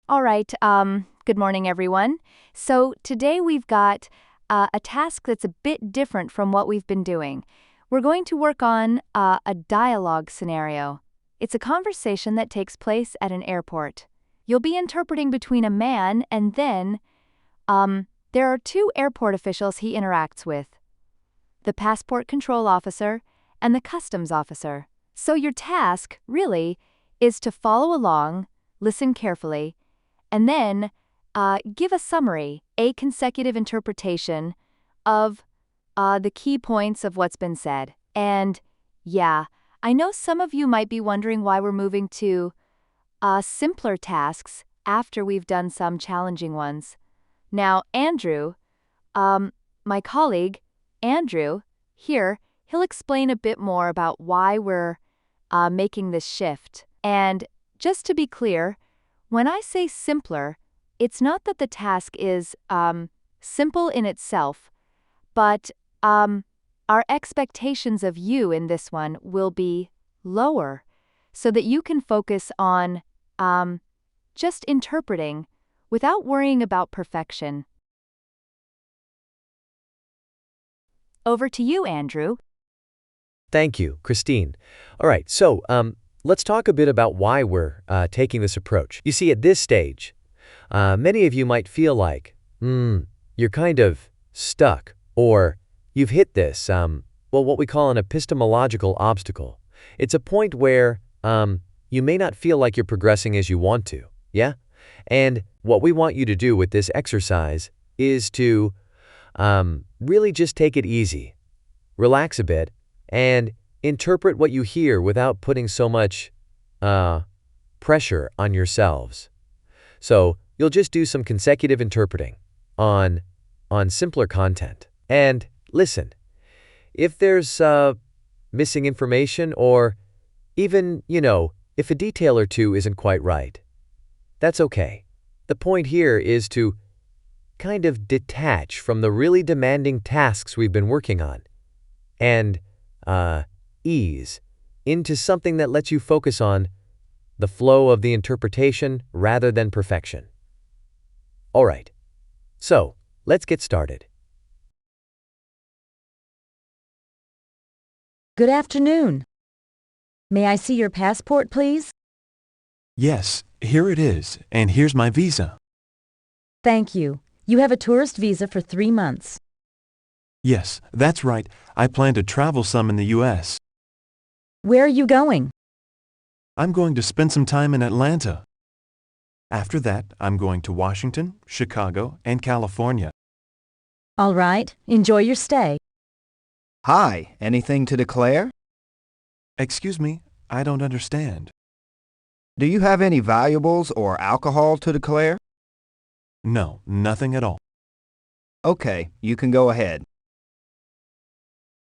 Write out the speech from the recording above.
All right, good morning, everyone. So today we've got a task that's a bit different from what we've been doing. We're going to work on a dialogue scenario. It's a conversation that takes place at an airport. You'll be interpreting between a man and then, there are two airport officials he interacts with, the passport control officer and the customs officer. So your task, really, is to follow along, listen carefully, and then give a summary, a consecutive interpretation of the key points of what's been said. And yeah, I know some of you might be wondering why we're moving to simpler tasks after we've done some challenging ones. Now, Andrew, my colleague, Andrew, here, he'll explain a bit more about why we're making this shift. And just to be clear, when I say simpler, it's not that the task is simple in itself, but our expectations of you in this one will be lower so that you can focus on just interpreting without worrying about perfection. Over to you, Andrew. Thank you, Christine. All right, so let's talk a bit about why we're taking this approach. You see, at this stage, many of you might feel like, you're kind of stuck, or you've hit this, what we call an epistemological obstacle. It's a point where you may not feel like you're progressing as you want to, yeah? And what we want you to do with this exercise is to really just take it easy, relax a bit, and interpret what you hear without putting so much pressure on yourselves. So you'll just do some consecutive interpreting on simpler content. And listen, if there's missing information or even, if a detail or two isn't quite right, that's okay. The point here is to kind of detach from the really demanding tasks we've been working on and ease into something that lets you focus on the flow of the interpretation rather than perfection. All right, so let's get started. Good afternoon. May I see your passport, please? Yes, here it is, and here's my visa. Thank you. You have a tourist visa for 3 months. Yes, that's right. I plan to travel some in the U.S. Where are you going? I'm going to spend some time in Atlanta. After that, I'm going to Washington, Chicago, and California. All right. Enjoy your stay. Hi, anything to declare? Excuse me, I don't understand. Do you have any valuables or alcohol to declare? No, nothing at all. Okay, you can go ahead.